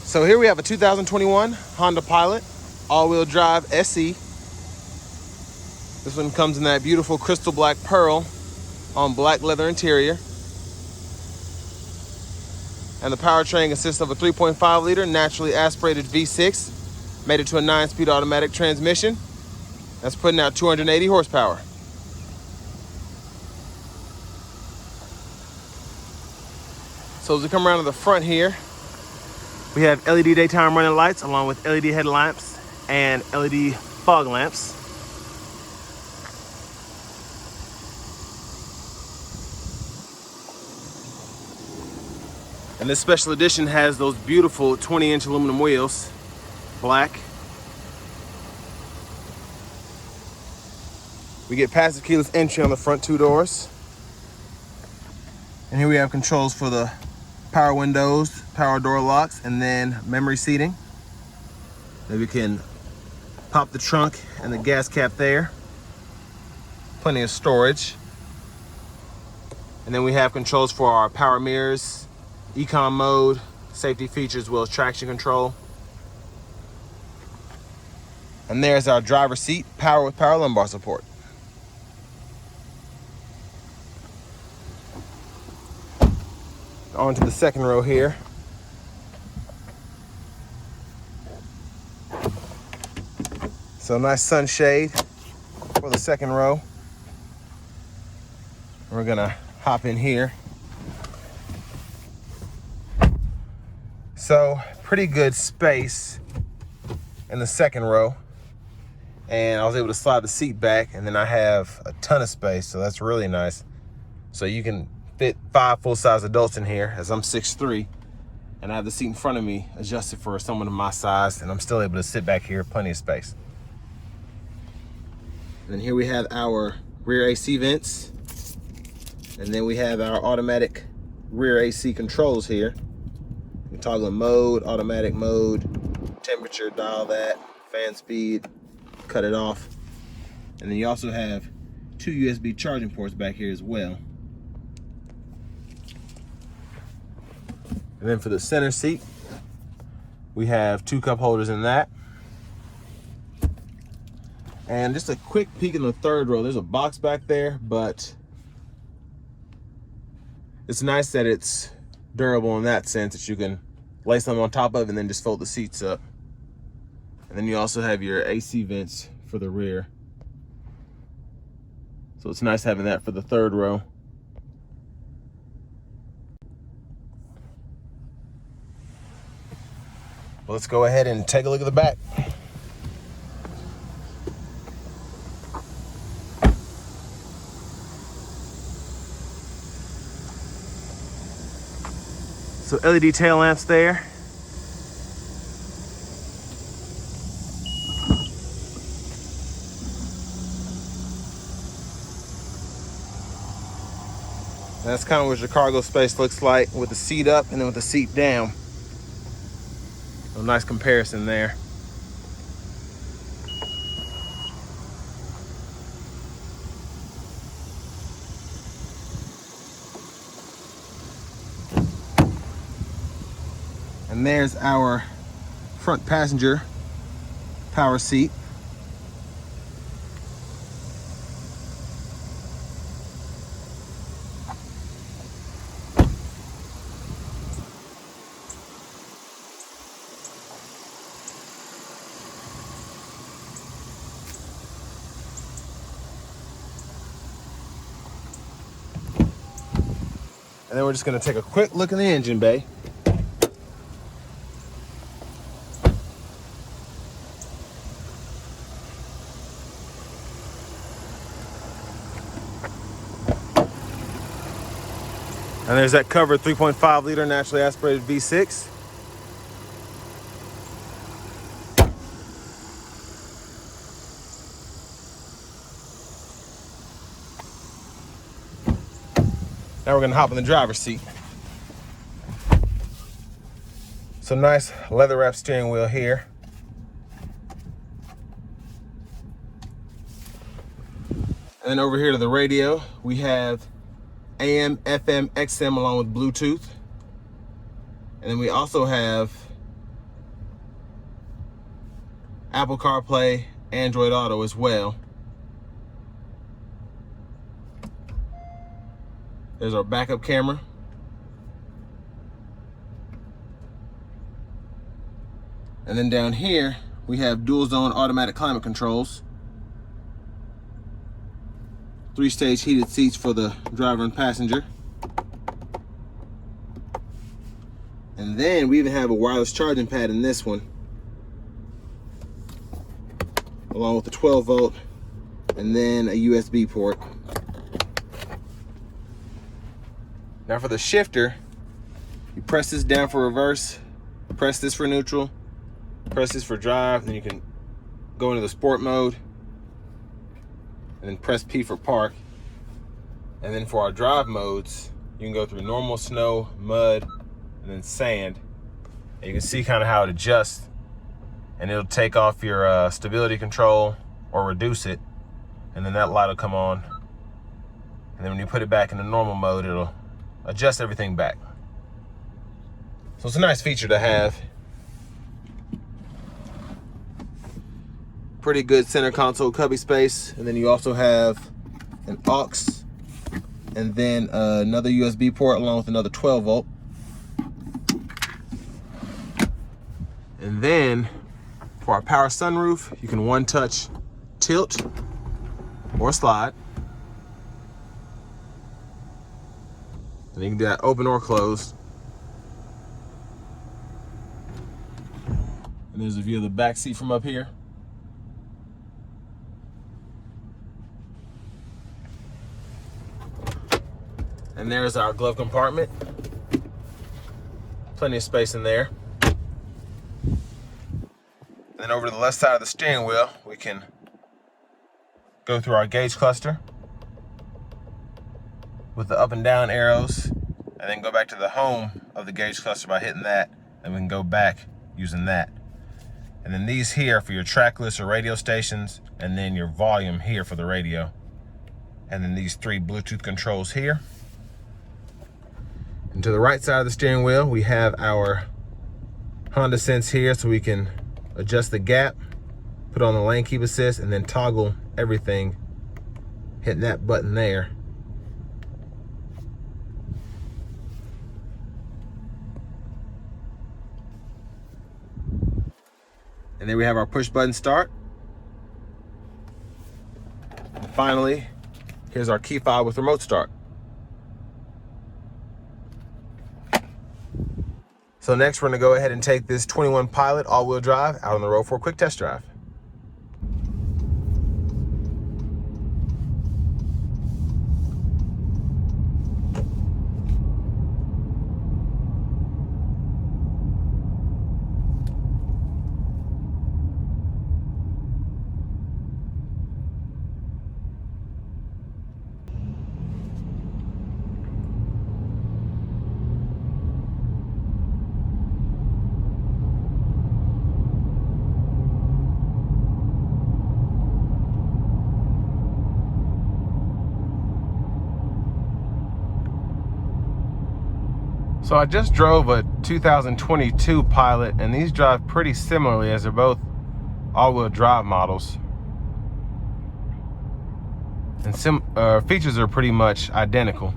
So here we have a 2021 Honda Pilot, all-wheel drive SE. This one comes in that beautiful crystal black pearl on black leather interior. And the powertrain consists of a 3.5 liter naturally aspirated V6, made it to a 9-speed automatic transmission. That's putting out 280 horsepower. So as we come around to the front here, we have LED daytime running lights along with LED headlamps and LED fog lamps. And this special edition has those beautiful 20-inch aluminum wheels, black. We get passive keyless entry on the front two doors. And here we have controls for the power windows, power door locks, and then memory seating. Then we can pop the trunk and the gas cap there. Plenty of storage. And then we have controls for our power mirrors, econ mode, safety features, as well as traction control. And there's our driver's seat, power with power lumbar support. On to the second row here. So nice sunshade for the second row. We're gonna hop in here. So pretty good space in the second row. And I was able to slide the seat back, and then I have a ton of space, so that's really nice. So you can fit 5 full-size adults in here, as I'm 6'3", and I have the seat in front of me adjusted for someone of my size, and I'm still able to sit back here, plenty of space. And then here we have our rear AC vents, and then we have our automatic rear AC controls here. You can toggle mode, automatic mode, temperature, dial that, fan speed, cut it off. And then you also have 2 USB charging ports back here as well. And then for the center seat, we have 2 cup holders in that. And just a quick peek in the third row. There's a box back there, but it's nice that it's durable in that sense, that you can lay something on top of it and then just fold the seats up. And then you also have your AC vents for the rear. So it's nice having that for the third row. Well, let's go ahead and take a look at the back. So LED tail lamps there. That's kind of what your cargo space looks like with the seat up and then with the seat down. A nice comparison there. And there's our front passenger power seat. And then we're just gonna take a quick look in the engine bay. And there's that covered 3.5 liter naturally aspirated V6. Now we're gonna hop in the driver's seat. So nice leather wrap steering wheel here. And then over here to the radio, we have AM, FM, XM along with Bluetooth. And then we also have Apple CarPlay, Android Auto as well. There's our backup camera. And then down here, we have dual zone automatic climate controls. 3-stage heated seats for the driver and passenger. And then we even have a wireless charging pad in this one, along with the 12 volt and then a USB port. Now for the shifter, you press this down for reverse, press this for neutral, press this for drive, then you can go into the sport mode, and then press P for park. And then for our drive modes, you can go through normal, snow, mud, and then sand. And you can see kind of how it adjusts, and it'll take off your stability control or reduce it, and then that light will come on. And then when you put it back in the normal mode, it'll adjust everything back. So it's a nice feature to have. Pretty good center console cubby space, and then you also have an aux and then another USB port along with another 12 volt. And then for our power sunroof, you can one touch tilt or slide. And you can do that open or closed. And there's a view of the back seat from up here. And there's our glove compartment. Plenty of space in there. And then over to the left side of the steering wheel, we can go through our gauge cluster with the up and down arrows, and then go back to the home of the gauge cluster by hitting that, and we can go back using that. And then these here for your track list or radio stations, and then your volume here for the radio. And then these 3 Bluetooth controls here. And to the right side of the steering wheel, we have our Honda Sense here, so we can adjust the gap, put on the lane keep assist, and then toggle everything, hitting that button there. And then we have our push button start. And finally, here's our key fob with remote start. So next, we're gonna go ahead and take this 21 Pilot all-wheel drive out on the road for a quick test drive. So I just drove a 2022 Pilot, and these drive pretty similarly as they're both all-wheel drive models. And features are pretty much identical.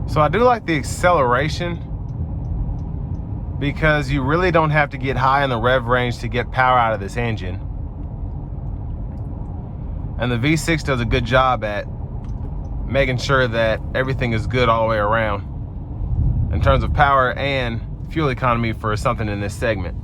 So I do like the acceleration, because you really don't have to get high in the rev range to get power out of this engine. And the V6 does a good job at making sure that everything is good all the way around in terms of power and fuel economy for something in this segment.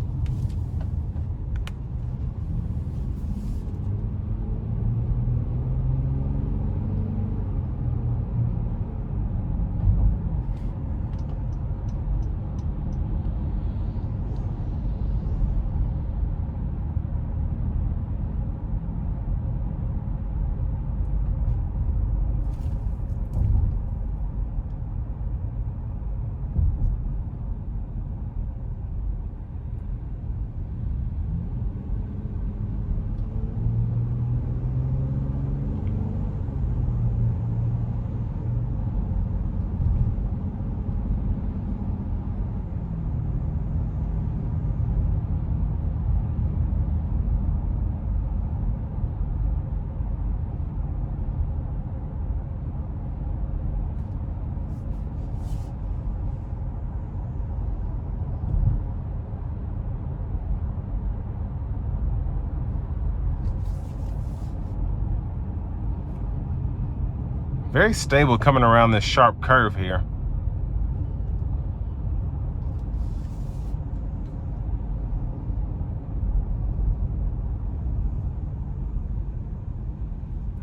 Very stable coming around this sharp curve here.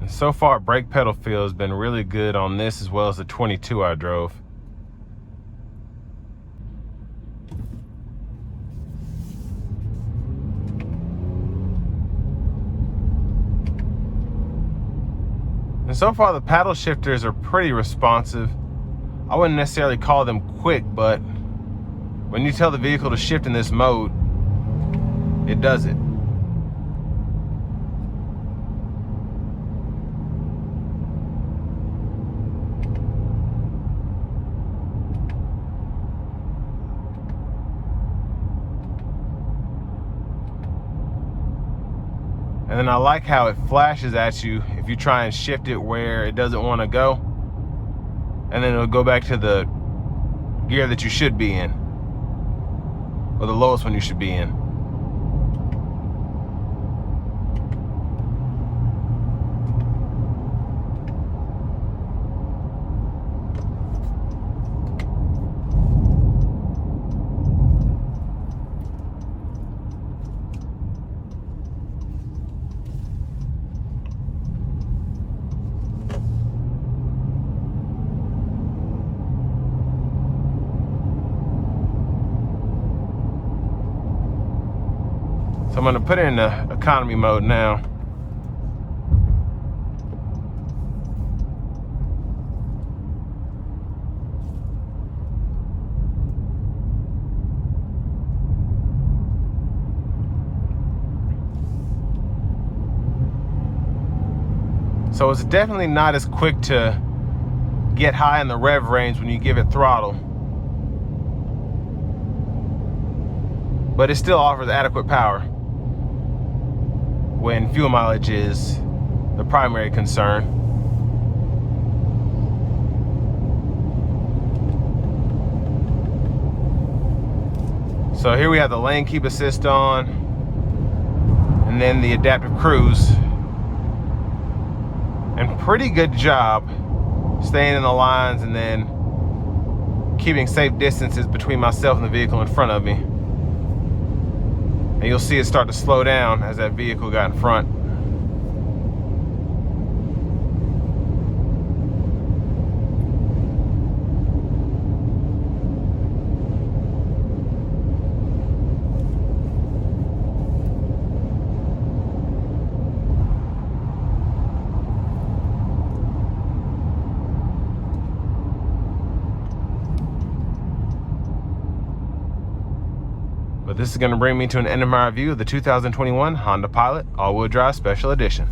And so far, brake pedal feel has been really good on this as well as the 22 I drove. And so far the paddle shifters are pretty responsive. I wouldn't necessarily call them quick, but when you tell the vehicle to shift in this mode, it does it. And then I like how it flashes at you if you try and shift it where it doesn't want to go. And then it'll go back to the gear that you should be in, or the lowest one you should be in. So I'm going to put it in the economy mode now. So it's definitely not as quick to get high in the rev range when you give it throttle, but it still offers adequate power when fuel mileage is the primary concern. So here we have the lane keep assist on, and then the adaptive cruise. And pretty good job staying in the lines and then keeping safe distances between myself and the vehicle in front of me. And you'll see it start to slow down as that vehicle got in front. But this is going to bring me to an end of my review of the 2021 Honda Pilot All-Wheel Drive Special Edition.